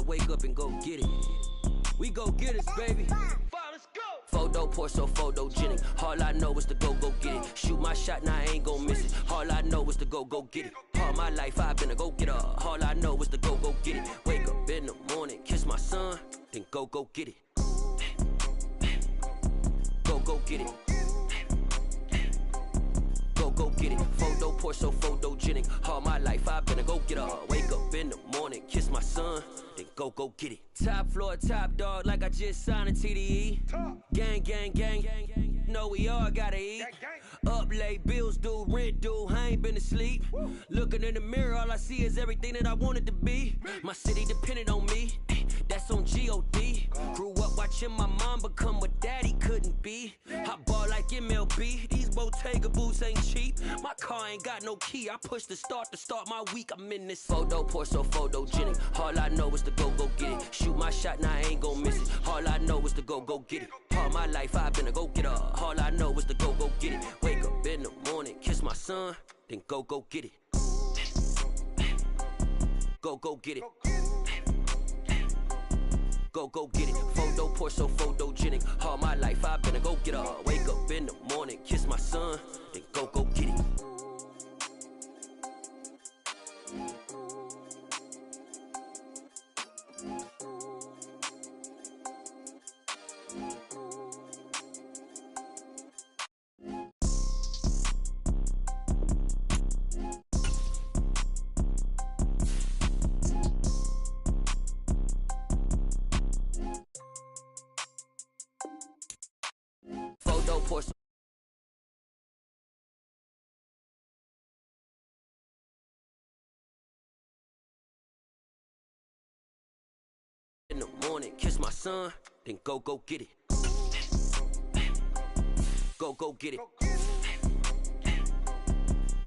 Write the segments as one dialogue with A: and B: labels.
A: gotta wake up and go get it. We go get it, baby. Let's go. Photo pour so photogenic. All I know is to go get it. Shoot my shot, now I ain't gon' miss it. All I know is to go get it. All my life I've been a go getter. All I know is to go get it. Wake up in the morning, kiss my son, then go get it. Go get it. Go get it. Photo pour so photogenic. All my life I've been a go getter. Wake up in the morning, kiss my son, then go get it. Top floor, top dog, like I just signed a TDE. Gang. Know we all gotta eat. Up late, bills due, rent due, I ain't been asleep. Looking in the mirror, all I see is everything that I wanted to be. My city depended on me, that's on G.O.D. Grew up watching my mom become what daddy couldn't be. I ball like MLB, these Bottega boots ain't cheap. My car ain't got no key, I push the start to start my week. I'm in this photo pour so photogenic. All I know is to go get it. Shoot my shot, now I ain't gon' miss it. All I know is to go get it. All my life I've been a go getter. All I know is to go get it. Wake up in the morning, kiss my son, then go get it. Go get it. Go get it. Photo pour so photogenic. All my life I've been a go getter. Wake up in the morning, kiss my son, then go get it. Photo pour so in the morning, kiss my son, then go get it. Go get it.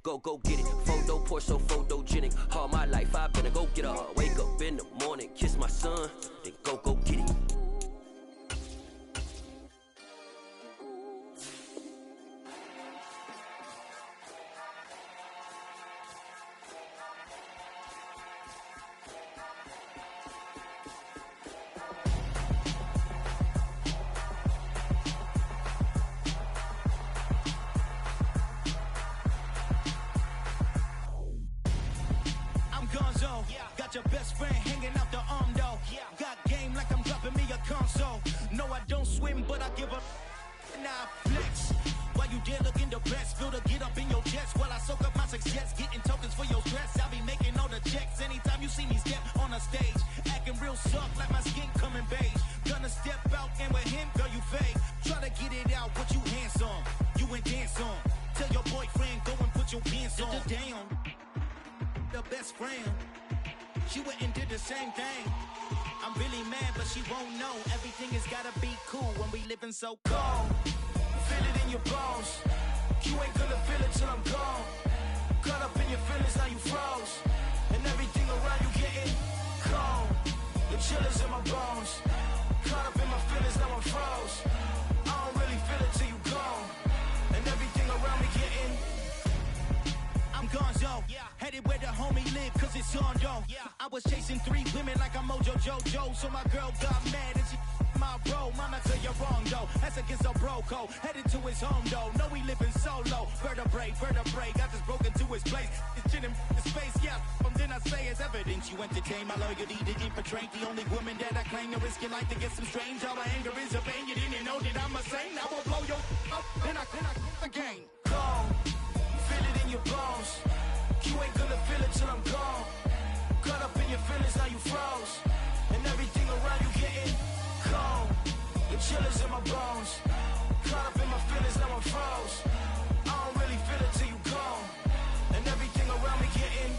A: Go get it. Photo pour so photogenic. All my life I've been a go getter. Wake up in the morning, kiss my son, then go get it.
B: Got your best friend hanging out the arm though. Got game like I'm dropping me a console. No, I don't swim, but I give a now flex. While you there looking depressed, feel the get up in your chest while I soak up my success, getting tokens for your stress. I'll be making all the checks anytime you see me step on a stage, acting real soft like my skin coming beige. Gonna step out and with him, girl, you fake. Try to get it out, but you handsome, you ain't dance on. Tell your boyfriend go and put your pants on. Down, the best friend. She went and did the same thing. I'm really mad, but she won't know. Everything has gotta be cool when we living so cold. Feel it in your bones. You ain't gonna feel it till I'm gone. Caught up in your feelings, now you froze. And everything around you getting cold. The chillers in my bones. Caught up in my feelings, now I'm froze. I don't really feel it till you gone. And everything around me getting I'm gonzo, headed where the homie live, cause it's on though. I was chasing 3 women like I'm Mojo Jojo, so my girl got mad and she my bro. Mama tell you wrong though, that's against a bro code. Headed to his home though, no we living solo. Vertebrae, got this broken to his place. It's chin in his face, from then I say it's evidence. You entertain my loyalty, didn't portray the only woman that I claim to risk your life to get some strange. All my anger is a pain, you didn't know that I'm a saint. I will blow your up, then I again. Gone. Feel it in your bones. You ain't gonna feel it till I'm gone. Caught up in your feelings, now you froze. And everything around you getting cold. The chillers in my bones. Caught up in my feelings, now I'm froze. I don't really feel it till you gone. And everything around me getting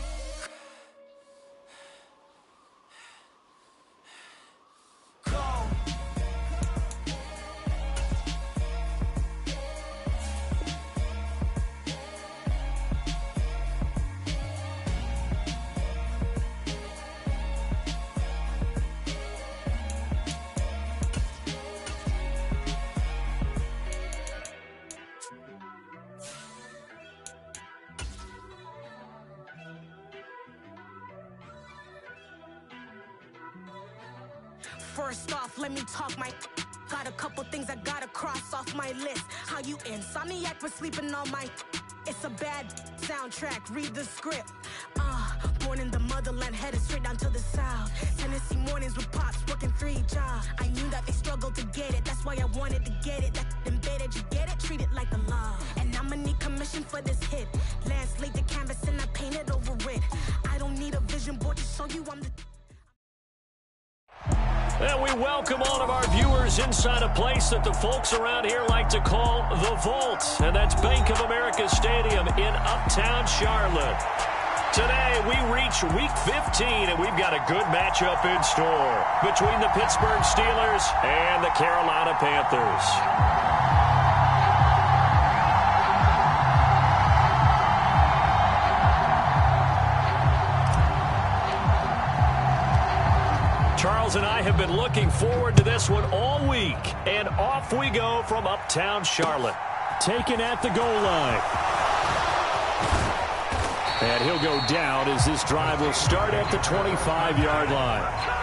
B: cold.
C: First off, let me talk my... Got a couple things I gotta cross off my list. How you insomniac for sleeping on my... It's a bad soundtrack, read the script. Born in the motherland, headed straight down to the south. Tennessee mornings with pops, working 3 jobs. I knew that they struggled to get it, that's why I wanted to get it. That embedded, you get it, treat it like a law. And I'ma need commission for this hit. Lance laid the canvas and I painted over it. I don't need a vision board to show you I'm the...
D: And we welcome all of our viewers inside a place that the folks around here like to call the Vault. And that's Bank of America Stadium in Uptown Charlotte. Today, we reach Week 15, and we've got a good matchup in store between the Pittsburgh Steelers and the Carolina Panthers. Charles and I have been looking forward to this one all week, and off we go from Uptown Charlotte. Taken at the goal line. And he'll go down as this drive will start at the 25-yard line.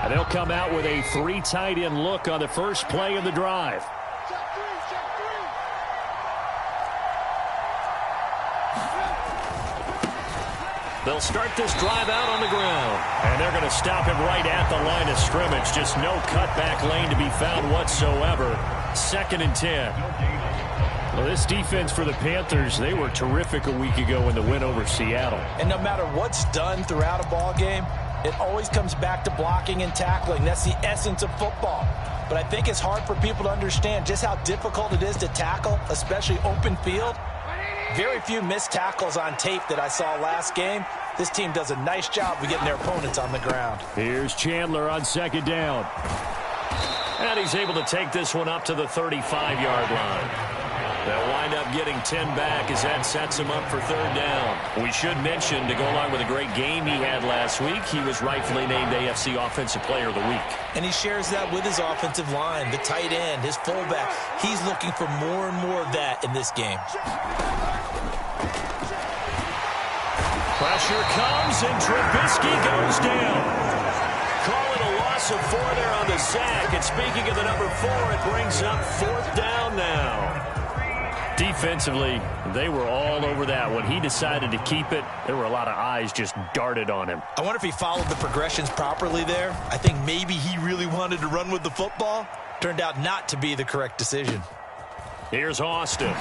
D: And they'll come out with a 3 tight end look on the first play of the drive. They'll start this drive out on the ground. And they're going to stop him right at the line of scrimmage. Just no cutback lane to be found whatsoever. 2nd and 10. Well, this defense for the Panthers, they were terrific a week ago in the win over Seattle.
E: And no matter what's done throughout a ball game, it always comes back to blocking and tackling. That's the essence of football. But I think it's hard for people to understand just how difficult it is to tackle, especially open field. Very few missed tackles on tape that I saw last game. This team does a nice job of getting their opponents on the ground.
D: Here's Chandler on 2nd down. And he's able to take this one up to the 35-yard line. They'll wind up getting 10 back as that sets him up for 3rd down. We should mention, to go along with a great game he had last week, he was rightfully named AFC Offensive Player of the Week.
E: And he shares that with his offensive line, the tight end, his fullback. He's looking for more and more of that in this game.
D: Pressure comes, and Trubisky goes down. Call it a loss of 4 there on the sack. And speaking of the number 4, it brings up 4th down now. Defensively, they were all over that. When he decided to keep it, there were a lot of eyes just darted on him.
E: I wonder if he followed the progressions properly there. I think maybe he really wanted to run with the football. Turned out not to be the correct decision.
D: Here's Austin.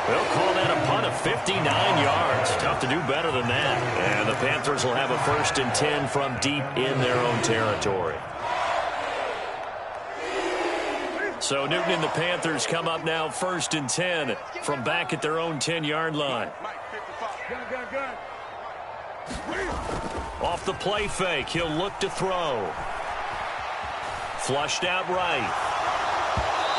D: They'll call that a punt of 59 yards. Tough to do better than that. And the Panthers will have a 1st and 10 from deep in their own territory. So Newton and the Panthers come up now 1st and 10 from back at their own 10-yard line. Off the play fake, he'll look to throw. Flushed out right.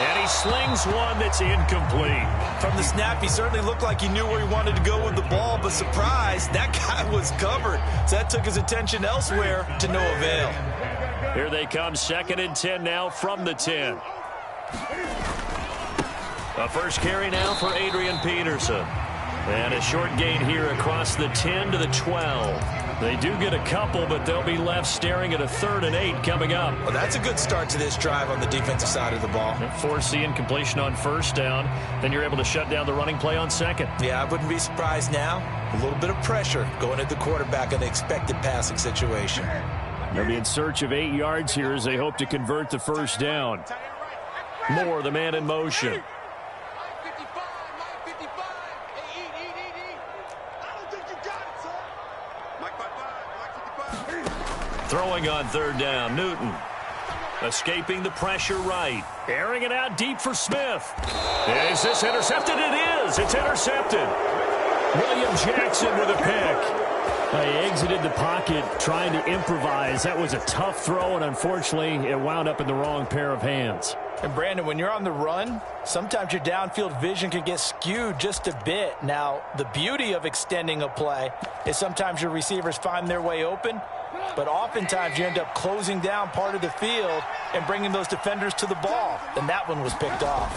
D: And he slings one that's incomplete.
E: From the snap, he certainly looked like he knew where he wanted to go with the ball, but surprise, that guy was covered. So that took his attention elsewhere to no avail.
D: Here they come, 2nd and 10 now from the 10. A first carry now for Adrian Peterson. And a short gain here across the 10 to the 12. They do get a couple, but they'll be left staring at a 3rd and 8 coming up.
E: Well, that's a good start to this drive on the defensive side of the ball.
D: Force the incompletion on 1st down. Then you're able to shut down the running play on 2nd.
E: Yeah, I wouldn't be surprised now. A little bit of pressure going at the quarterback in an expected passing situation.
D: They'll be in search of 8 yards here as they hope to convert the 1st down. Moore, the man in motion. Throwing on 3rd down, Newton. Escaping the pressure right. Airing it out deep for Smith. Is this intercepted? It is. It's intercepted. William Jackson with a pick. He exited the pocket trying to improvise. That was a tough throw, and unfortunately, it wound up in the wrong pair of hands.
E: And Brandon, when you're on the run, sometimes your downfield vision can get skewed just a bit. Now, the beauty of extending a play is sometimes your receivers find their way open, but oftentimes you end up closing down part of the field and bringing those defenders to the ball. And that one was picked off.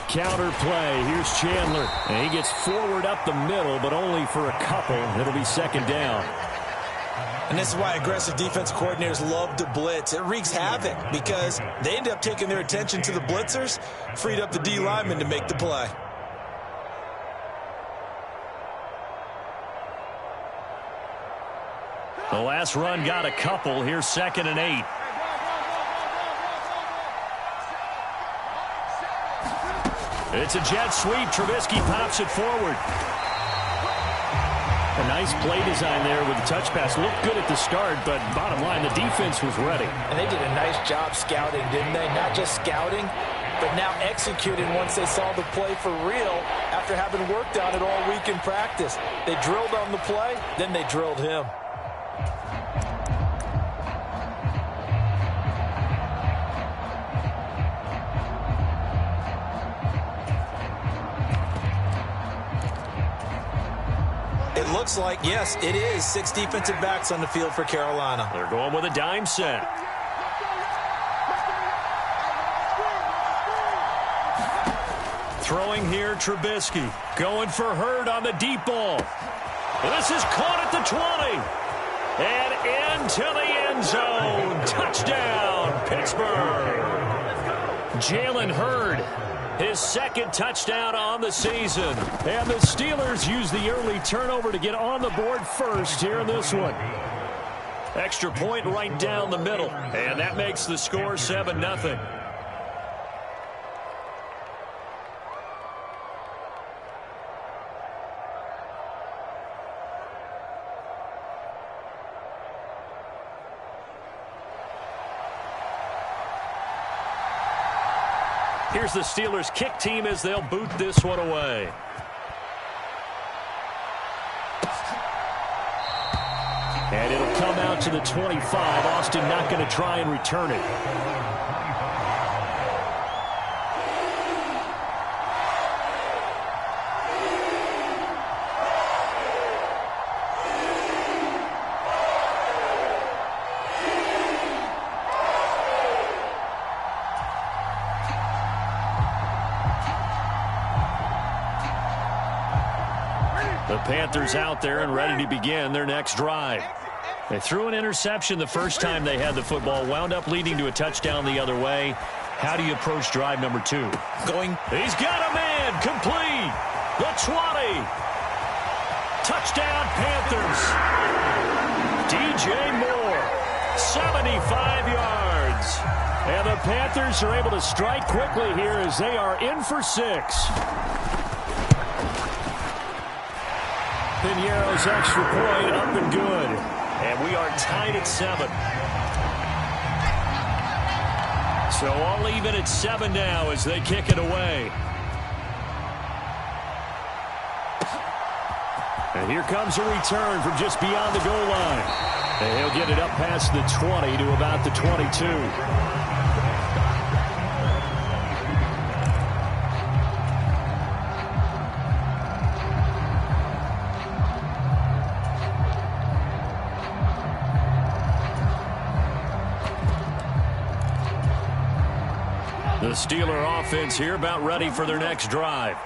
D: Counter play. Here's Chandler. And he gets forward up the middle, but only for a couple. It'll be second down.
E: And this is why aggressive defense coordinators love to blitz. It wreaks havoc because they end up taking their attention to the blitzers, freed up the D lineman to make the play.
D: The last run got a couple. Here's 2nd and 8. It's a jet sweep. Trubisky pops it forward. A nice play design there with the touch pass. Looked good at the start, but bottom line, the defense was ready.
E: And they did a nice job scouting, didn't they? Not just scouting, but now executing once they saw the play for real after having worked on it all week in practice. They drilled on the play, then they drilled him. It looks like, yes, it is 6 defensive backs on the field for Carolina.
D: They're going with a dime set. Throwing here, Trubisky. Going for Hurd on the deep ball. This is caught at the 20. And into the end zone. Touchdown, Pittsburgh. Jalen Hurd. His 2nd touchdown on the season. And the Steelers use the early turnover to get on the board first here in this one. Extra point right down the middle. And that makes the score 7-0. Here's the Steelers kick team as they'll boot this one away. And it'll come out to the 25. Austin not going to try and return it. The Panthers out there and ready to begin their next drive. They threw an interception the first time they had the football, wound up leading to a touchdown the other way. How do you approach drive number 2? He's got a man, complete. The 20. Touchdown, Panthers. DJ Moore, 75 yards. And the Panthers are able to strike quickly here as they are in for 6. Piñeiro's extra point up and good. And we are tied at 7. So all even at 7 now as they kick it away. And here comes a return from just beyond the goal line. And he'll get it up past the 20 to about the 22. The Steeler offense here about ready for their next drive.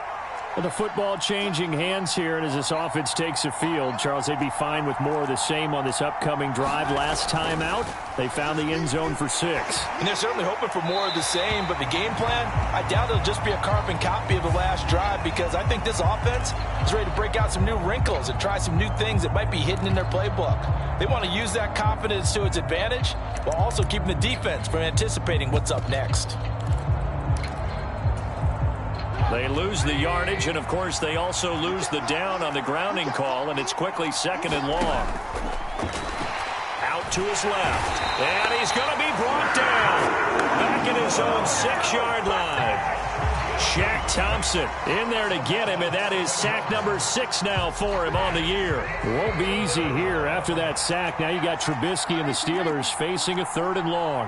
D: With the football changing hands here, and as this offense takes the field, Charles, they'd be fine with more of the same on this upcoming drive. Last time out, they found the end zone for 6.
E: And they're certainly hoping for more of the same, but the game plan, I doubt it'll just be a carbon copy of the last drive, because I think this offense is ready to break out some new wrinkles and try some new things that might be hidden in their playbook. They want to use that confidence to its advantage, while also keeping the defense from anticipating what's up next.
D: They lose the yardage, and of course they also lose the down on the grounding call, and it's quickly 2nd and long. Out to his left, and he's going to be brought down. Back in his his own 6-yard line. Shaq Thompson in there to get him, and that is sack number 6 now for him on the year. It won't be easy here after that sack. Now you got Trubisky and the Steelers facing a 3rd and long.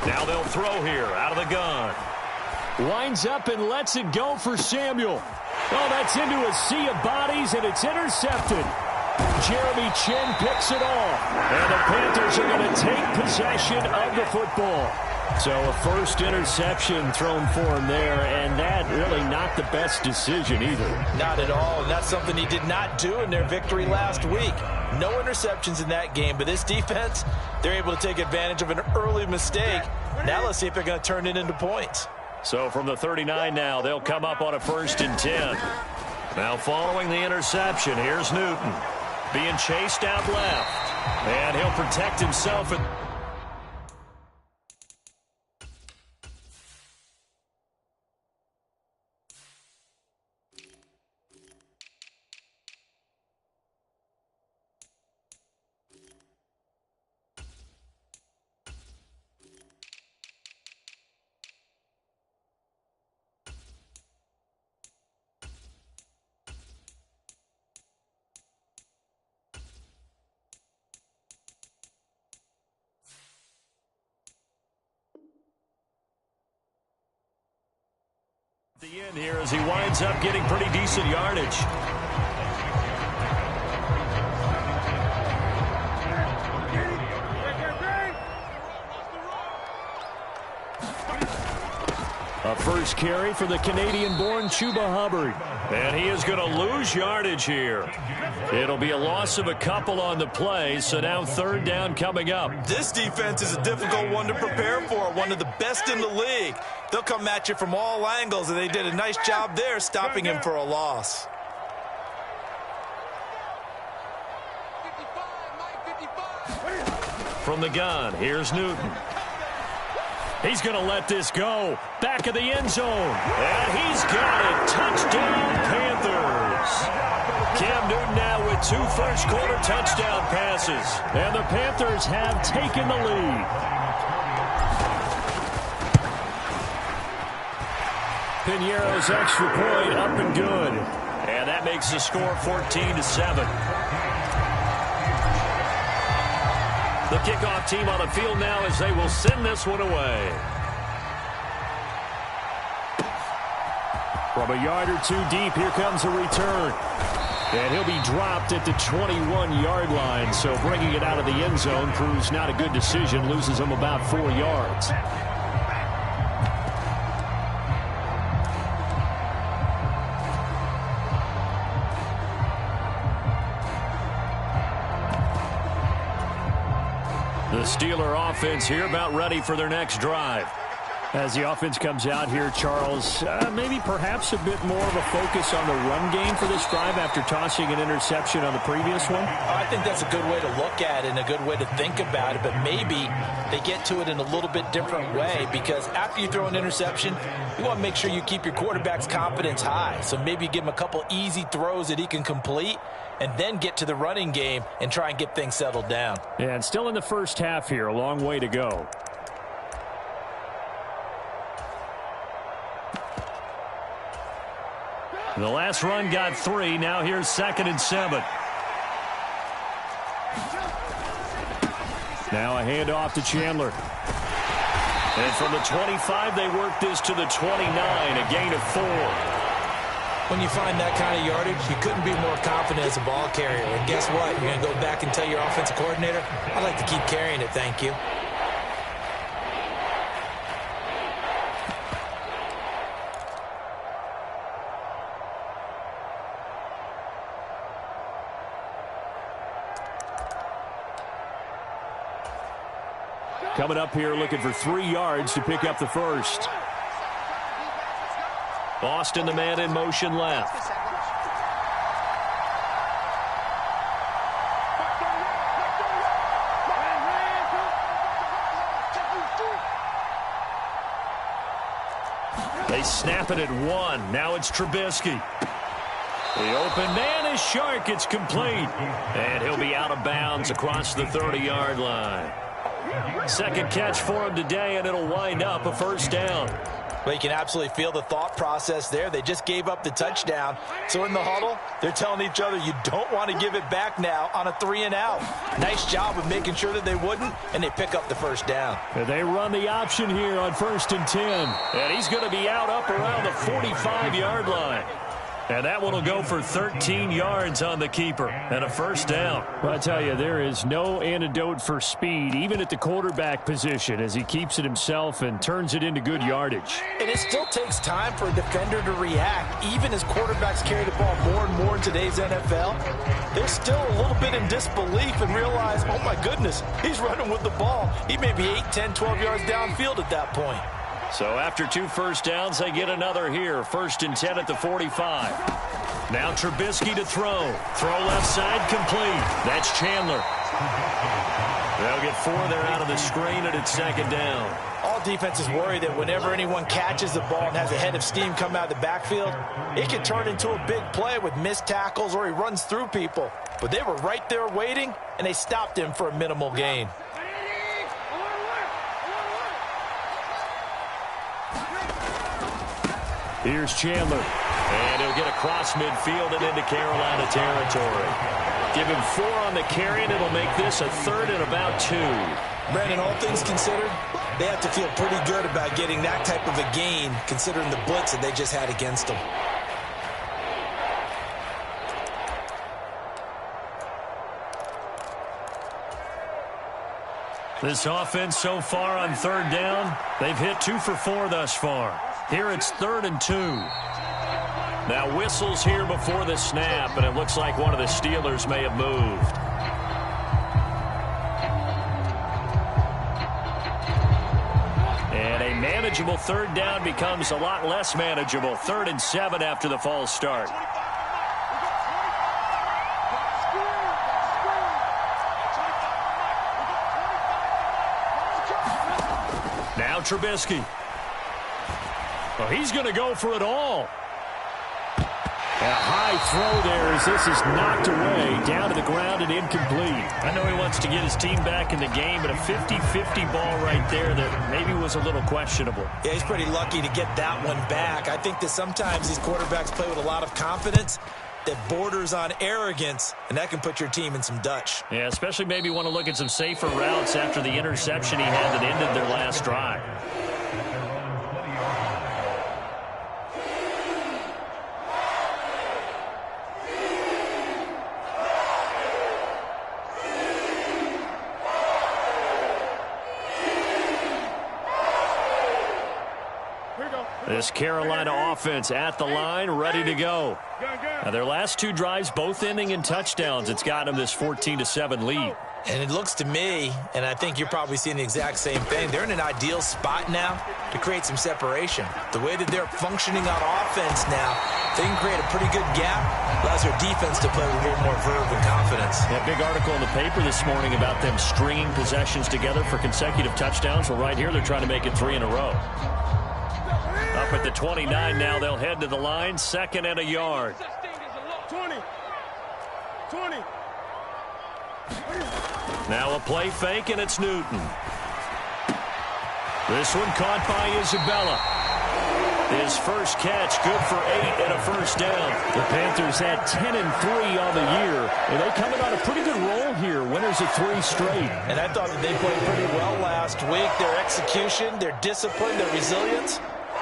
D: Now they'll throw here out of the gun. Winds up and lets it go for Samuel. Oh, that's into a sea of bodies, and it's intercepted. Jeremy Chin picks it off, and the Panthers are going to take possession of the football. So a first interception thrown for him there, and that really not the best decision either. Not at all, and that's something he did not do in their victory last week. No interceptions in that game, but this defense, they're able to take advantage of an early mistake. Now let's see if they're going to turn it into points. So from the 39 now, they'll come up on a 1st and 10. Now following the interception, here's Newton being chased out left, and he'll protect himself. The end here as he winds up getting pretty decent yardage. A first carry for the Canadian-born Chuba Hubbard. And he is going to lose yardage here. It'll be a loss of a couple on the play, so now 3rd down coming up. This defense is a difficult one to prepare for, one of the best in the league. They'll come at you from all angles, and they did a nice job there stopping him for a loss. From the gun, here's Newton. He's going to let this go. Back of the end zone. And he's got it. Touchdown, Panthers. Cam Newton now with 2 first-quarter touchdown passes. And the Panthers have taken the lead. Piñeiro's extra point up and good. And that makes the score 14-7. The kickoff team on the field now as they will send this one away. From a yard or 2 deep, here comes a return. And he'll be dropped at the 21-yard line. So bringing it out of the end zone proves not a good decision. Loses him about 4 yards. The Steeler offense here about ready for their next drive. As the offense comes out here, Charles, maybe perhaps a bit more of a focus on the run game for this drive after tossing an interception on the previous one?
E: I think that's a good way to look at it and a good way to think about it, but maybe they get to it in a little bit different way because after you throw an interception, you want to make sure you keep your quarterback's confidence high. So maybe you give him a couple easy throws that he can complete and then get to the running game and try and get things settled down.
D: Yeah, and still in the first half here, a long way to go. The last run got 3. Now here's 2nd and 7. Now a handoff to Chandler. And from the 25, they work this to the 29, a gain of 4.
E: When you find that kind of yardage, you couldn't be more confident as a ball carrier. And guess what? You're going to go back and tell your offensive coordinator, I'd like to keep carrying it, thank you.
D: Coming up here looking for 3 yards to pick up the first. Boston, the man in motion left. They snap it at 1. Now it's Trubisky. The open man is Shark. It's complete. And he'll be out of bounds across the 30-yard line. Second catch for him today, and it'll wind up a first down.
E: Well, you can absolutely feel the thought process there. They just gave up the touchdown. So in the huddle, they're telling each other, you don't want to give it back now on a 3-and-out. Nice job of making sure that they wouldn't, and they pick up the first down.
D: And they run the option here on 1st and 10. And he's going to be out up around the 45-yard line. And that one will go for 13 yards on the keeper and a first down. Well, I tell you, there is no antidote for speed, even at the quarterback position, as he keeps it himself and turns it into good yardage.
E: And it still takes time for a defender to react. Even as quarterbacks carry the ball more and more in today's NFL, they're still a little bit in disbelief and realize, oh my goodness, he's running with the ball. He may be 8, 10, 12 yards downfield at that point.
D: So after 2 first downs, they get another here. 1st and 10 at the 45. Now Trubisky to throw. Throw left side, complete. That's Chandler. They'll get 4 there out of the screen, and it's 2nd down.
E: All defenses worry that whenever anyone catches the ball and has a head of steam come out of the backfield, it can turn into a big play with missed tackles or he runs through people. But they were right there waiting, and they stopped him for a minimal gain.
D: Here's Chandler. And he'll get across midfield and into Carolina territory. Give him 4 on the carry, and it'll make this a 3rd and about 2.
E: Brandon, all things considered, they have to feel pretty good about getting that type of a gain, considering the blitz that they just had against them.
D: This offense so far on 3rd down, they've hit 2 for 4 thus far. Here it's 3rd and 2. Now whistles here before the snap, and it looks like one of the Steelers may have moved. And a manageable 3rd down becomes a lot less manageable. 3rd and 7 after the false start. Now Trubisky. Well, he's going to go for it all. And a high throw there as this is knocked away, down to the ground and incomplete. I know he wants to get his team back in the game, but a 50-50 ball right there that maybe was a little questionable.
E: Yeah, he's pretty lucky to get that one back. I think that sometimes these quarterbacks play with a lot of confidence that borders on arrogance, and that can put your team in some Dutch.
D: Yeah, especially maybe want to look at some safer routes after the interception he had that ended their last drive. This Carolina offense at the line, ready to go. Now, their last 2 drives, both ending in touchdowns. It's gotten them this 14-7 lead.
E: And it looks to me, and I think you're probably seeing the exact same thing, they're in an ideal spot now to create some separation. The way that they're functioning on offense now, they can create a pretty good gap, allows their defense to play with a little more verve and confidence.
D: That big article in the paper this morning about them stringing possessions together for consecutive touchdowns. Well, right here, they're trying to make it 3 in a row. Up at the 29 now, they'll head to the line, 2nd and a yard.
B: 20.
D: Now a play fake, and it's Newton. This one caught by Isabella. His first catch, good for 8 and a first down. The Panthers had 10-3 on the year, and they coming on a pretty good roll here, winners of 3 straight.
E: And I thought that they played pretty well last week. Their execution, their discipline, their resilience,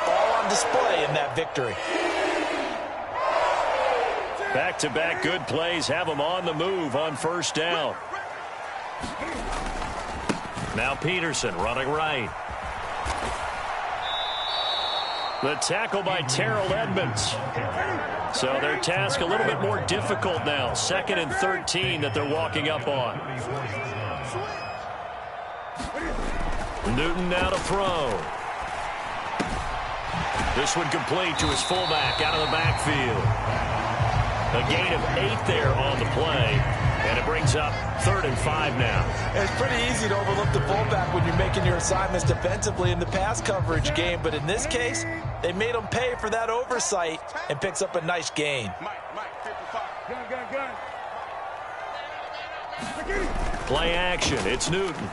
E: all on display in that victory.
D: Back-to-back good plays have them on the move on first down. Now Peterson running right. The tackle by Terrell Edmonds. So their task a little bit more difficult now. 2nd and 13 that they're walking up on. Newton now to throw. This one complete to his fullback out of the backfield. A gain of 8 there on the play, and it brings up 3rd and 5 now.
E: It's pretty easy to overlook the fullback when you're making your assignments defensively in the pass coverage game, but in this case, they made him pay for that oversight and picks up a nice gain.
D: Play action, it's Newton.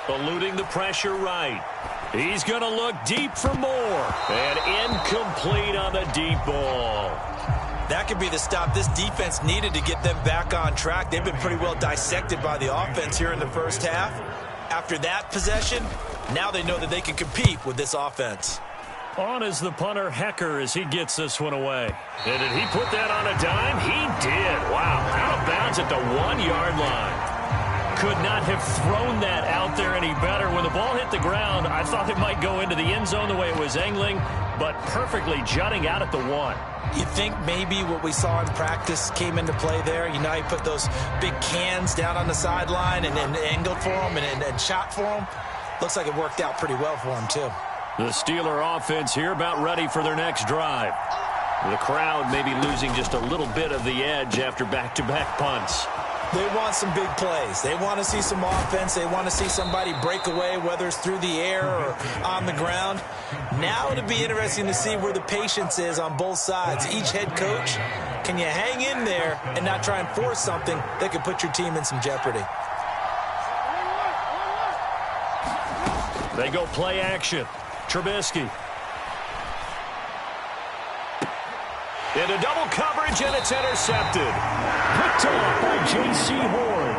D: Eluding the pressure right. He's going to look deep for more. And incomplete on the deep ball.
E: That could be the stop this defense needed to get them back on track. They've been pretty well dissected by the offense here in the first half. After that possession, now they know that they can compete with this offense.
D: On is the punter, Hecker, as he gets this one away. And did he put that on a dime? He did. Wow. Out of bounds at the 1-yard line. Could not have thrown that out there any better. When the ball hit the ground, I thought it might go into the end zone the way it was angling, but perfectly jutting out at the 1.
E: You think maybe what we saw in practice came into play there? You know, he put those big cans down on the sideline and angled for them and shot for them. Looks like it worked out pretty well for him, too.
D: The Steeler offense here about ready for their next drive. The crowd may be losing just a little bit of the edge after back-to-back punts.
E: They want some big plays. They want to see some offense. They want to see somebody break away, whether it's through the air or on the ground. Now it'll be interesting to see where the patience is on both sides. Each head coach, can you hang in there and not try and force something that could put your team in some jeopardy?
D: They go play action. Trubisky. Into double coverage, and it's intercepted. Picked off by J.C. Horn.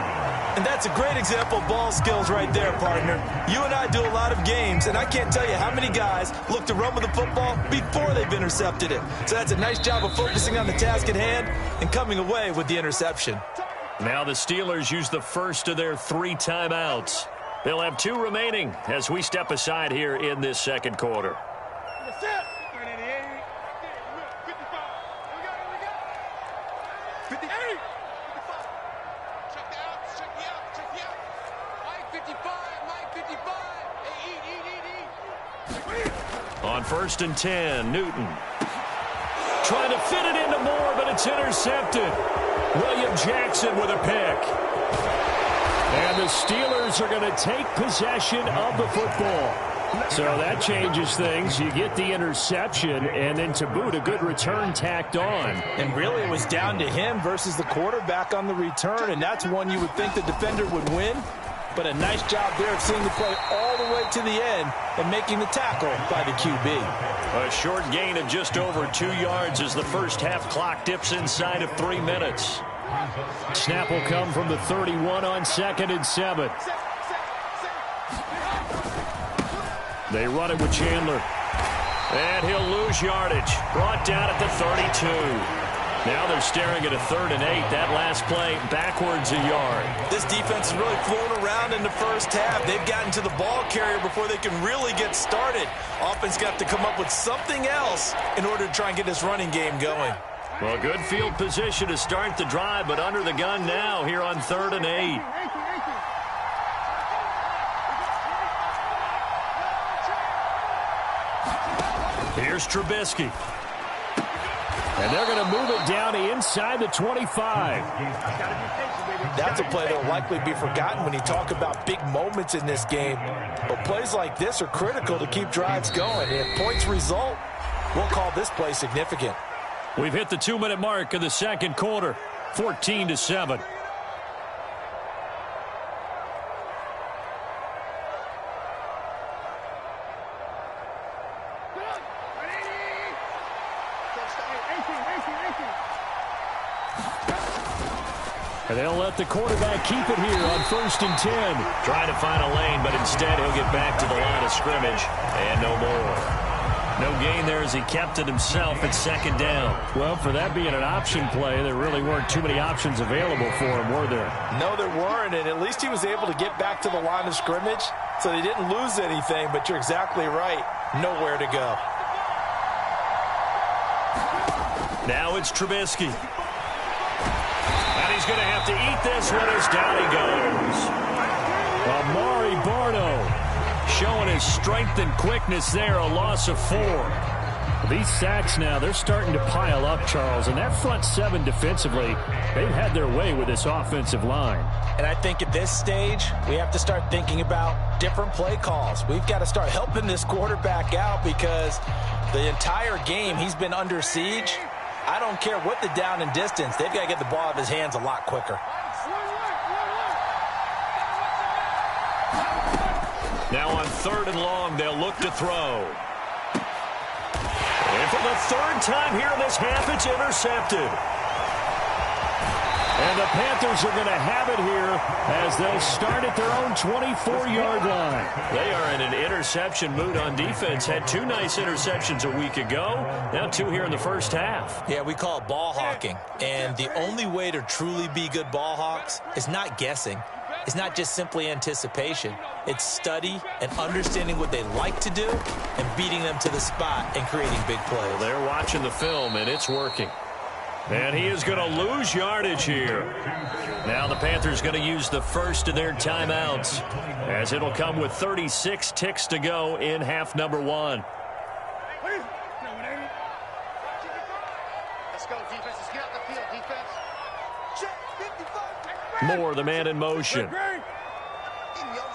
E: And that's a great example of ball skills right there, partner. You and I do a lot of games, and I can't tell you how many guys look to run with the football before they've intercepted it. So that's a nice job of focusing on the task at hand and coming away with the interception.
D: Now the Steelers use the first of their 3 timeouts. They'll have 2 remaining as we step aside here in this second quarter. On 1st and 10, Newton. Trying to fit it into Moore, but it's intercepted. William Jackson with a pick. And the Steelers are going to take possession of the football. So that changes things. You get the interception, and then to boot, a good return tacked on.
E: And really it was down to him versus the quarterback on the return, and that's one you would think the defender would win. But a nice job there of seeing the play all the way to the end and making the tackle by the QB.
D: A short gain of just over 2 yards as the first half clock dips inside of 3 minutes. Snap will come from the 31 on 2nd and 7. They run it with Chandler. And he'll lose yardage. Brought down at the 32. Now they're staring at a 3rd and 8. That last play backwards a yard.
E: This defense has really flown around in the first half. They've gotten to the ball carrier before they can really get started. Offense got to come up with something else in order to try and get this running game going.
D: Well, good field position to start the drive, but under the gun now here on 3rd and 8. Here's Trubisky. And they're going to move it down to inside the 25.
E: That's a play that will likely be forgotten when you talk about big moments in this game. But plays like this are critical to keep drives going. If points result, we'll call this play significant.
D: We've hit the 2-minute mark of the second quarter, 14-7. And they'll let the quarterback keep it here on 1st and 10. Trying to find a lane, but instead he'll get back to the line of scrimmage. And no more. No gain there as he kept it himself at 2nd down. Well, for that being an option play, there really weren't too many options available for him, were there?
E: No, there weren't, and at least he was able to get back to the line of scrimmage, so they didn't lose anything, but you're exactly right. Nowhere to go.
D: Now it's Trubisky. And he's going to have to eat this one as down he goes. Amari Barno showing his strength and quickness there, a loss of 4. These sacks now, they're starting to pile up, Charles, and that front 7 defensively, they've had their way with this offensive line.
E: And I think at this stage, we have to start thinking about different play calls. We've got to start helping this quarterback out because the entire game he's been under siege. I don't care what the down and distance, they've got to get the ball out of his hands a lot quicker.
D: Now on 3rd and long, they'll look to throw. And for the 3rd time here in this half, it's intercepted. And the Panthers are going to have it here as they'll start at their own 24-yard line. They are in an interception mood on defense. Had 2 nice interceptions a week ago. Now 2 here in the first half.
E: Yeah, we call it ball hawking. And the only way to truly be good ball hawks is not guessing. It's not just simply anticipation. It's study and understanding what they like to do and beating them to the spot and creating big plays.
D: Well, they're watching the film, and it's working. And he is going to lose yardage here. Now the Panthers going to use the first of their timeouts as it'll come with 36 ticks to go in half number 1.
F: Let's go, defense. Let's get out the field, defense. Check 55.
D: Moore, the man in motion.
F: In your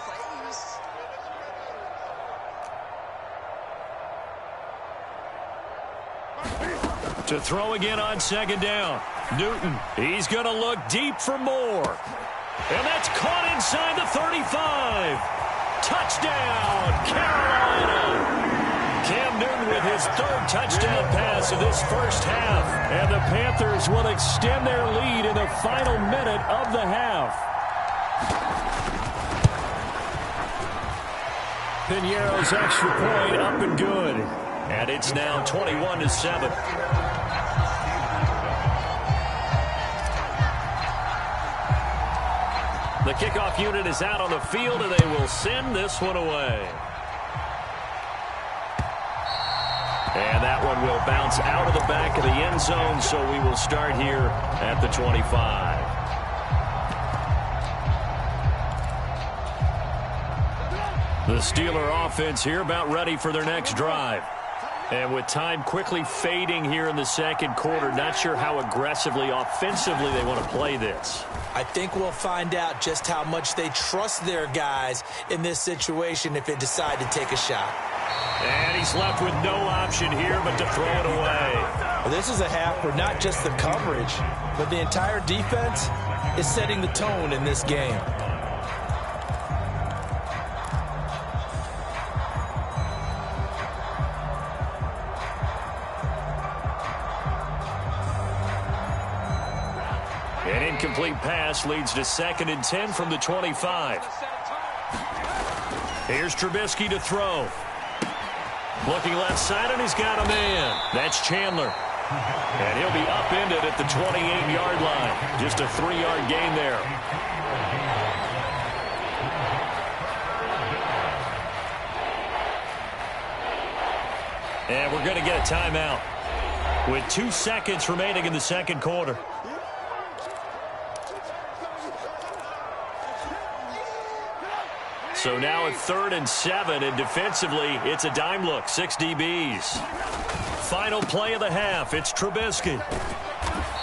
F: face.
D: To throw again on 2nd down. Newton, he's going to look deep for Moore. And that's caught inside the 35. Touchdown, Carolina. Cam Newton with his 3rd touchdown pass of this first half. And the Panthers will extend their lead in the final minute of the half. Piñeiro's extra point up and good. And it's now 21-7. The kickoff unit is out on the field, and they will send this one away. And that one will bounce out of the back of the end zone, so we will start here at the 25. The Steeler offense here about ready for their next drive. And with time quickly fading here in the 2nd quarter, not sure how aggressively, offensively they want to play this.
E: I think we'll find out just how much they trust their guys in this situation if they decide to take a shot.
D: And he's left with no option here but to throw it away.
E: Well, this is a half where not just the coverage, but the entire defense is setting the tone in this game.
D: An incomplete pass leads to 2nd and 10 from the 25. Here's Trubisky to throw. Looking left side, and he's got a man. That's Chandler. And he'll be upended at the 28-yard line. Just a 3-yard gain there. And we're going to get a timeout with 2 seconds remaining in the 2nd quarter. So now at 3rd and 7, and defensively, it's a dime look, 6 DBs. Final play of the half, it's Trubisky.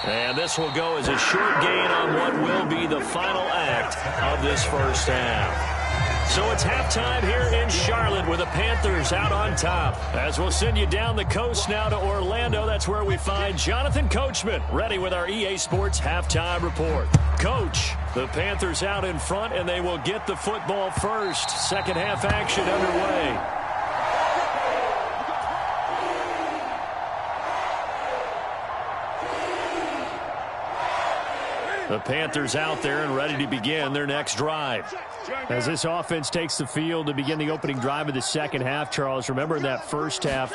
D: And this will go as a short gain on what will be the final act of this first half. So it's halftime here in Charlotte with the Panthers out on top. As we'll send you down the coast now to Orlando, that's where we find Jonathan Coachman ready with our EA Sports halftime report. Coach, the Panthers out in front, and they will get the football first. 2nd half action underway. The Panthers out there and ready to begin their next drive.
G: As this offense takes the field to begin the opening drive of the 2nd half, Charles, remember in that first half,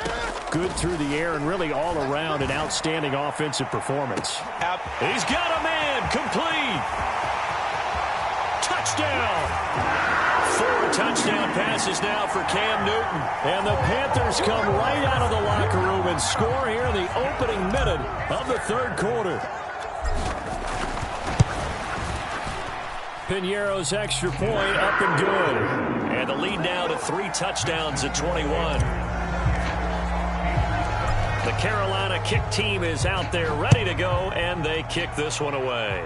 G: good through the air and really all around an outstanding offensive performance.
D: He's got a man, complete. Touchdown. 4 touchdown passes now for Cam Newton. And the Panthers come right out of the locker room and score here in the opening minute of the 3rd quarter.
G: Piñeiro's extra point up and good.
D: And the lead now to 3 touchdowns at 21. The Carolina kick team is out there ready to go, and they kick this one away.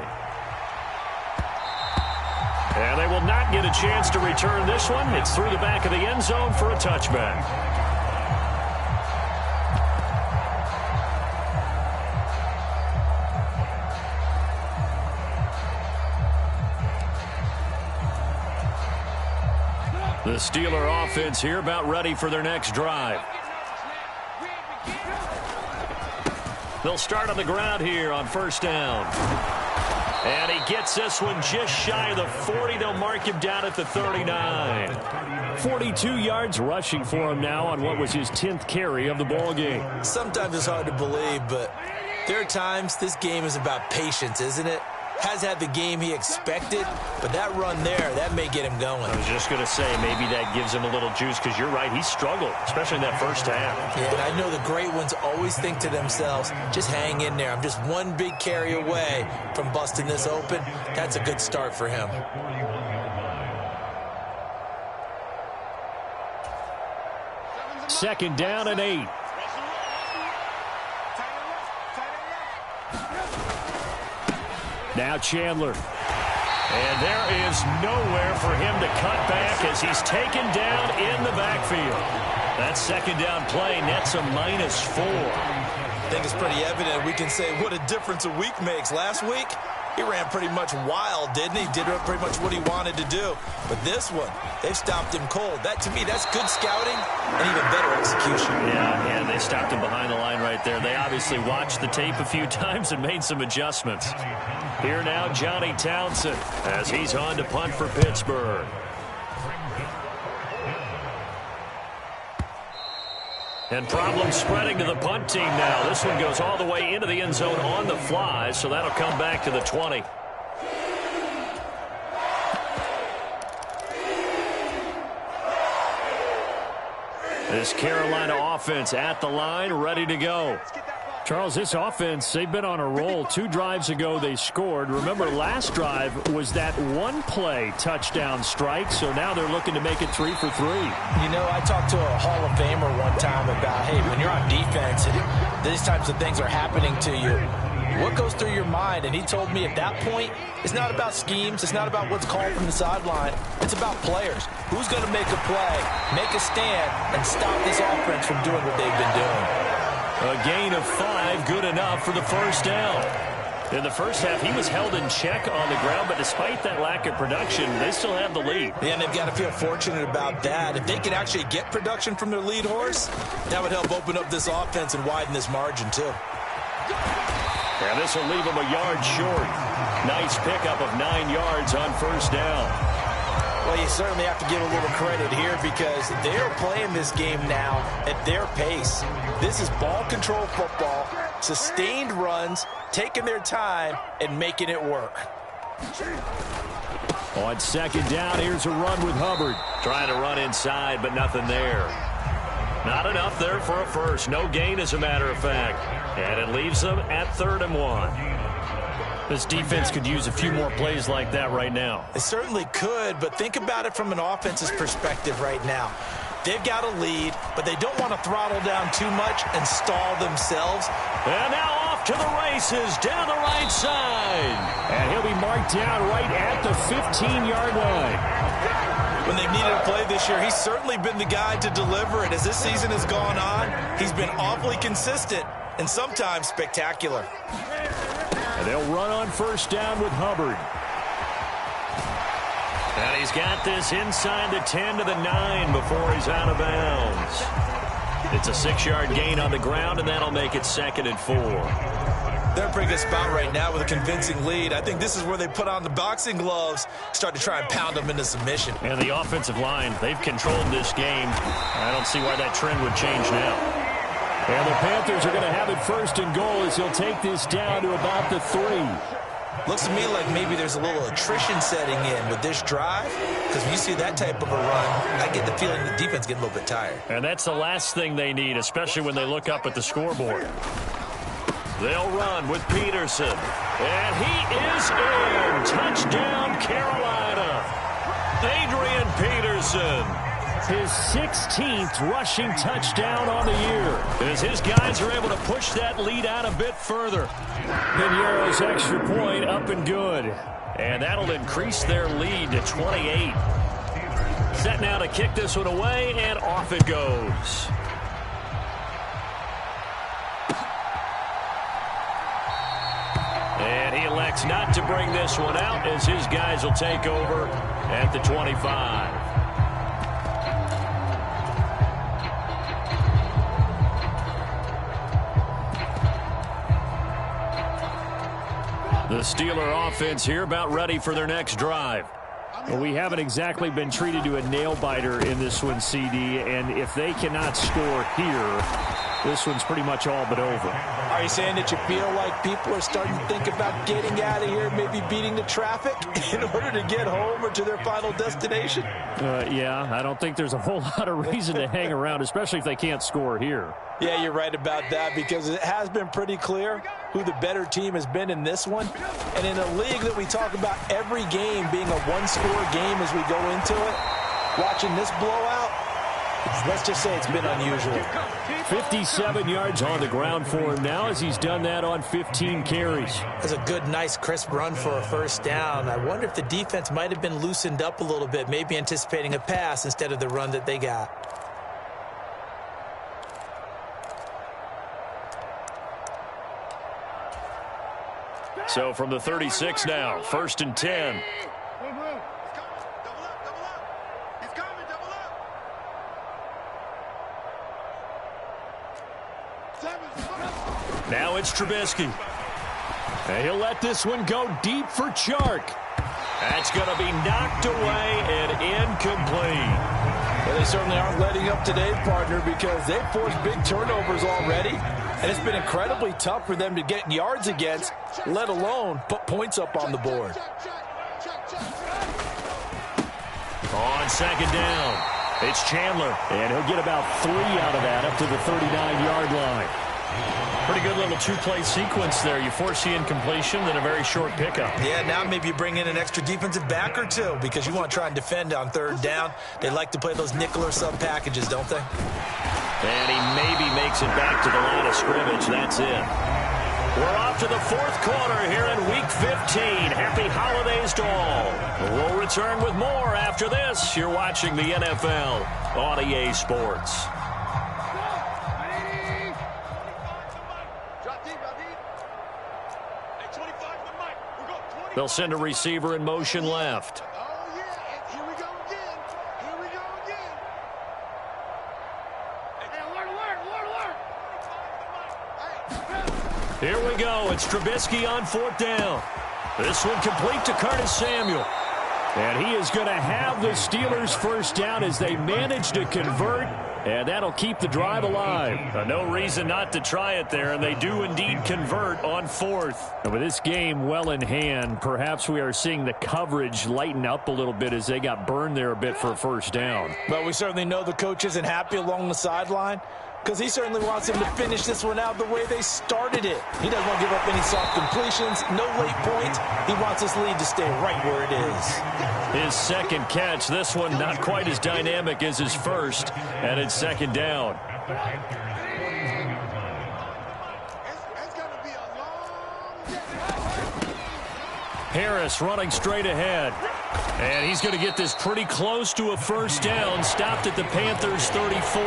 D: And they will not get a chance to return this one. It's through the back of the end zone for a touchback. The Steeler offense here about ready for their next drive. They'll start on the ground here on first down. And he gets this one just shy of the 40. They'll mark him down at the 39.
G: 42 yards rushing for him now on what was his 10th carry of the ball game.
E: Sometimes it's hard to believe, but there are times this game is about patience, isn't it? Has had the game he expected, but that run there, that may get him going.
D: I was just going to say, maybe that gives him a little juice, because you're right, he struggled, especially in that first half.
E: Yeah, and I know the great ones always think to themselves, just hang in there. I'm just one big carry away from busting this open. That's a good start for him.
G: Second down and 8. Now Chandler. And there is nowhere for him to cut back as he's taken down in the backfield. That second down play nets a -4.
E: I think it's pretty evident. We can say what a difference a week makes. Last week, he ran pretty much wild, didn't he? Did pretty much what he wanted to do. But this one, they've stopped him cold. That, to me, that's good scouting and even better execution.
D: Yeah, they stopped him behind the line right there. They obviously watched the tape a few times and made some adjustments. Here now, Johnny Townsend, as he's on to punt for Pittsburgh. And problems spreading to the punt team now. This one goes all the way into the end zone on the fly, so that'll come back to the 20. This Carolina offense at the line, ready to go.
G: Charles, this offense, they've been on a roll. 2 drives ago, they scored. Remember, last drive was that one-play touchdown strike, so now they're looking to make it 3 for 3.
E: You know, I talked to a Hall of Famer one time about, hey, when you're on defense and these types of things are happening to you, what goes through your mind? And he told me at that point, it's not about schemes. It's not about what's called from the sideline. It's about players. Who's going to make a play, make a stand, and stop this offense from doing what they've been doing?
D: A gain of 5, good enough for the first down. In the first half, he was held in check on the ground, but despite that lack of production, they still have the lead.
E: Yeah, and they've got to feel fortunate about that. If they could actually get production from their lead horse, that would help open up this offense and widen this margin, too.
D: And this will leave them a yard short. Nice pickup of 9 yards on first down.
E: Well, you certainly have to give a little credit here because they're playing this game now at their pace. This is ball control football, sustained runs, taking their time, and making it work.
G: On second down, here's a run with Hubbard.
D: Trying to run inside, but nothing there. Not enough there for a first. No gain, as a matter of fact. And it leaves them at 3rd and 1. This defense could use a few more plays like that right now.
E: They certainly could, but think about it from an offense's perspective right now. They've got a lead, but they don't want to throttle down too much and stall themselves.
D: And now off to the races down the right side.
G: And he'll be marked down right at the 15-yard line.
E: When they've needed a play this year, he's certainly been the guy to deliver it. As this season has gone on, he's been awfully consistent and sometimes spectacular.
G: And they'll run on first down with Hubbard.
D: And he's got this inside the 10 to the 9 before he's out of bounds. It's a 6-yard gain on the ground, and that'll make it 2nd and 4.
E: They're in a pretty good spot right now with a convincing lead. I think this is where they put on the boxing gloves, start to try and pound them into submission.
D: And the offensive line, they've controlled this game. I don't see why that trend would change now.
G: And the Panthers are going to have it 1st and goal as he'll take this down to about the 3.
E: Looks to me like maybe there's a little attrition setting in with this drive, because when you see that type of a run, I get the feeling the defense getting a little bit tired.
D: And that's the last thing they need, especially when they look up at the scoreboard. They'll run with Peterson. And he is in. Touchdown, Carolina. Adrian Peterson.
G: His 16th rushing touchdown on the year.
D: As his guys are able to push that lead out a bit further.
G: Pinheiro's extra point up and good.
D: And that'll increase their lead to 28. Set now to kick this one away, and off it goes. And he elects not to bring this one out as his guys will take over at the 25. The Steeler offense here about ready for their next drive.
G: Well, we haven't exactly been treated to a nail-biter in this one, CD, and if they cannot score here, this one's pretty much all but over.
E: Are you saying that you feel like people are starting to think about getting out of here, maybe beating the traffic in order to get home or to their final destination?
G: Yeah, I don't think there's a whole lot of reason to hang around, especially if they can't score here.
E: Yeah, you're right about that, because it has been pretty clear who the better team has been in this one. And in a league that we talk about every game being a one-score game as we go into it, watching this blowout, let's just say it's been unusual.
G: 57 yards on the ground for him now as he's done that on 15 carries.
E: That's a good, nice, crisp run for a first down. I wonder if the defense might have been loosened up a little bit, maybe anticipating a pass instead of the run that they got.
D: So from the 36 now, 1st and 10. Now it's Trubisky.
G: And he'll let this one go deep for Chark.
D: That's going to be knocked away and incomplete.
E: Well, they certainly aren't letting up today, partner, because they've forced big turnovers already. And it's been incredibly tough for them to get yards against, let alone put points up on the board.
D: On 2nd down, it's Chandler.
G: And he'll get about 3 out of that up to the 39-yard line.
D: Pretty good little two-play sequence there. You force the incompletion, then a very short pickup.
E: Yeah, now maybe you bring in an extra defensive back or two because you want to try and defend on 3rd down. They like to play those nickel or sub packages, don't they?
D: And he maybe makes it back to the line of scrimmage. That's it. We're off to the 4th quarter here in Week 15. Happy holidays to all. We'll return with more after this. You're watching the NFL on EA Sports. They'll send a receiver in motion left. Here we go. It's Trubisky on 4th down. This one complete to Curtis Samuel.
G: And he is going to have the Steelers' first down as they manage to convert. And that'll keep the drive alive.
D: No reason not to try it there, and they do indeed convert on 4th.
G: And with this game well in hand, perhaps we are seeing the coverage lighten up a little bit as they got burned there a bit for a first down.
E: But we certainly know the coach isn't happy along the sideline because he certainly wants them to finish this one out the way they started it. He doesn't want to give up any soft completions, no late points. He wants this lead to stay right where it is.
D: His 2nd catch, this one not quite as dynamic as his first, and it's 2nd down. Harris running straight ahead. And he's going to get this pretty close to a first down, stopped at the Panthers' 34.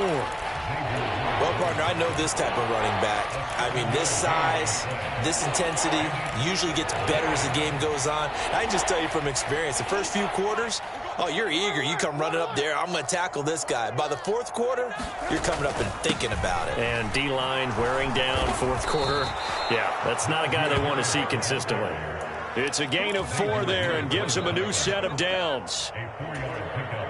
E: Well, partner, I know this type of running back. I mean, this size, this intensity usually gets better as the game goes on. I can just tell you from experience, the first few quarters, oh, you're eager. You come running up there, I'm going to tackle this guy. By the 4th quarter, you're coming up and thinking about it.
D: And D-line wearing down 4th quarter. Yeah, that's not a guy they want to see consistently. It's a gain of 4 there and gives them a new set of downs.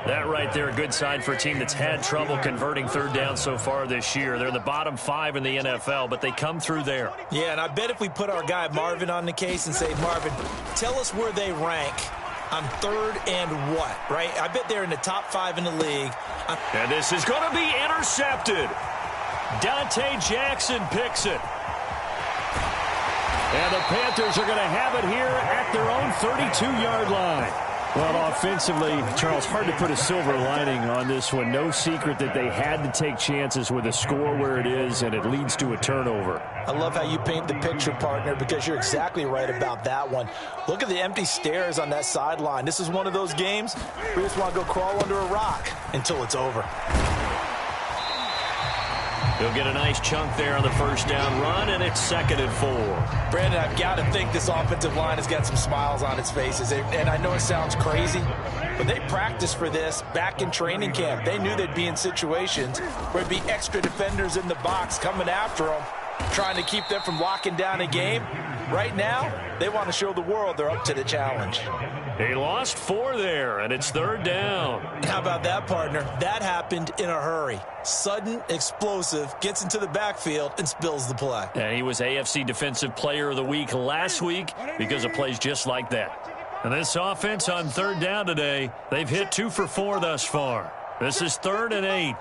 D: That right there, a good sign for a team that's had trouble converting 3rd down so far this year. They're in the bottom 5 in the NFL, but they come through there.
E: Yeah, and I bet if we put our guy Marvin on the case and say, Marvin, tell us where they rank on 3rd and what, right? I bet they're in the top 5 in the league.
D: And this is going to be intercepted. Dante Jackson picks it.
G: And the Panthers are going to have it here at their own 32-yard line. Well, offensively, Charles, hard to put a silver lining on this one. No secret that they had to take chances with a score where it is, and it leads to a turnover.
E: I love how you paint the picture, partner, because you're exactly right about that one. Look at the empty stares on that sideline. This is one of those games where you just want to go crawl under a rock until it's over.
D: He'll get a nice chunk there on the first down run, and it's 2nd and 4.
E: Brandon, I've got to think this offensive line has got some smiles on its faces. And I know it sounds crazy, but they practiced for this back in training camp. They knew they'd be in situations where there'd be extra defenders in the box coming after them. trying to keep them from locking down a game. Right now, they want to show the world they're up to the challenge.
D: He lost 4 there, and it's 3rd down.
E: How about that, partner? That happened in a hurry. Sudden, explosive, gets into the backfield, and spills the play.
D: And he was AFC Defensive Player of the Week last week because of plays just like that. And this offense on 3rd down today, they've hit 2 for 4 thus far. This is 3rd and 8.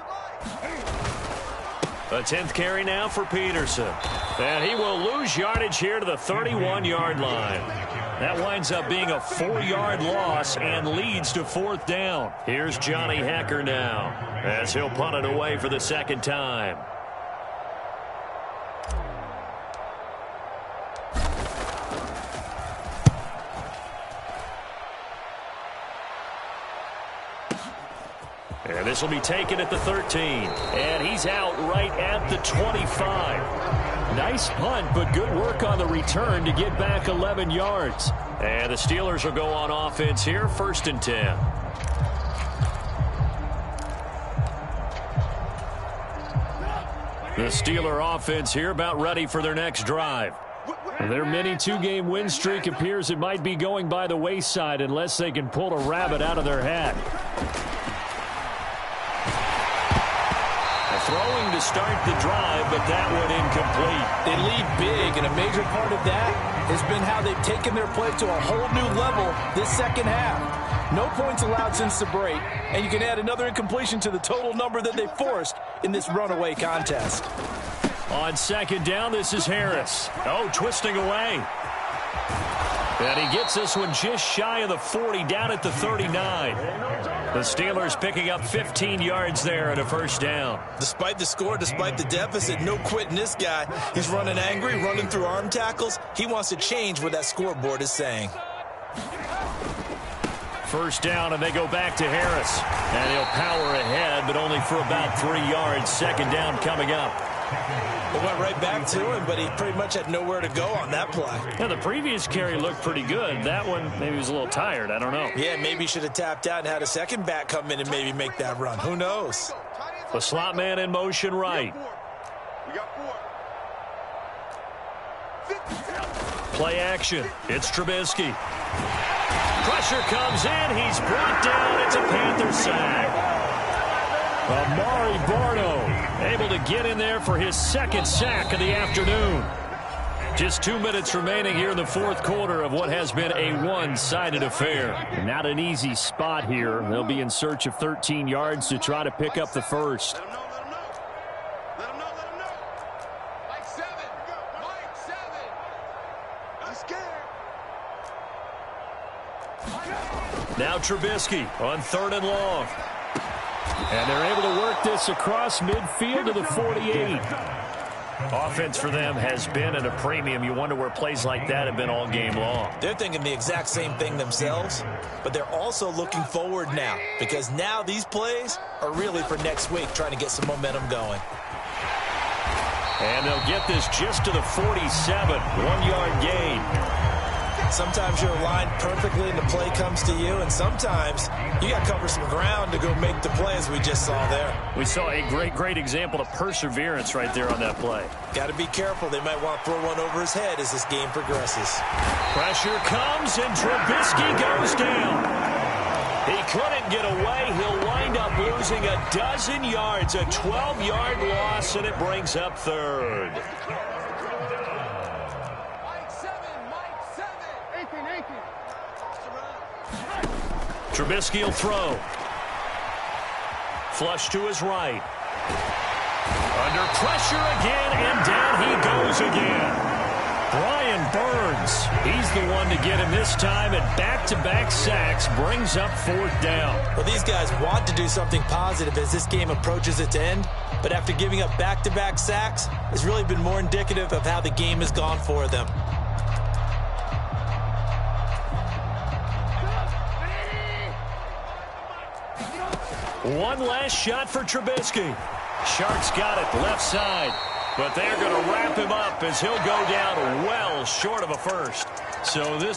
D: A 10th carry now for Peterson. And he will lose yardage here to the 31-yard line. That winds up being a 4-yard loss and leads to 4th down. Here's Johnny Hecker now as he'll punt it away for the 2nd time. And this will be taken at the 13. And he's out right at the 25. Nice punt, but good work on the return to get back 11 yards. And the Steelers will go on offense here, 1st and 10. The Steeler offense here about ready for their next drive. Their mini 2-game win streak appears it might be going by the wayside unless they can pull a rabbit out of their hat. Throwing to start the drive, but that one incomplete.
E: They lead big, and a major part of that has been how they've taken their play to a whole new level this second half. No points allowed since the break, and you can add another incompletion to the total number that they forced in this runaway contest.
D: On 2nd down, this is Harris. Oh, twisting away. And he gets this one just shy of the 40, down at the 39. The Steelers picking up 15 yards there and a 1st down. Despite the score, despite the deficit, no quitting this guy. He's running angry, running through arm tackles. He wants to change what that scoreboard is saying. 1st down, and they go back to Harris. And he'll power ahead, but only for about 3 yards. 2nd down coming up. It went right back to him, but he pretty much had nowhere to go on that play. Yeah, the previous carry looked pretty good. That one, maybe he was a little tired. I don't know. Yeah, maybe he should have tapped out and had a second back come in and maybe make that run. Who knows? The slot man in motion right.
F: We got 4.
D: Play action. It's Trubisky. Pressure comes in. He's brought down. It's a Panther sack. Amari Barno able to get in there for his 2nd sack of the afternoon. Just 2 minutes remaining here in the 4th quarter of what has been a one-sided affair. Not an easy spot here. They'll be in search of 13 yards to try to pick up the 1st.
F: Let him know. Mike 7. I'm scared.
D: Now Trubisky on 3rd and long. And they're able to work this across midfield to the 48. Offense for them has been at a premium. You wonder where plays like that have been all game long. They're thinking the exact same thing themselves, but they're also looking forward now because now these plays are really for next week, trying to get some momentum going. And they'll get this just to the 47, 1-yard gain. Sometimes you're aligned perfectly and the play comes to you, and sometimes you got to cover some ground to go make the play, as we just saw there. We saw a great example of perseverance right there on that play. Got to be careful. They might want to throw one over his head as this game progresses. Pressure comes, and Trubisky goes down. He couldn't get away. He'll wind up losing a dozen yards, a 12-yard loss, and it brings up 3rd. Trubisky will throw. Flush to his right. Under pressure again, and down he goes again. Brian Burns, he's the one to get him this time, and back-to-back sacks brings up 4th down. Well, these guys want to do something positive as this game approaches its end, but after giving up back-to-back sacks, it's really been more indicative of how the game has gone for them. One last shot for Trubisky. Sharks got it left side, but they're going to wrap him up as he'll go down well short of a 1st. So this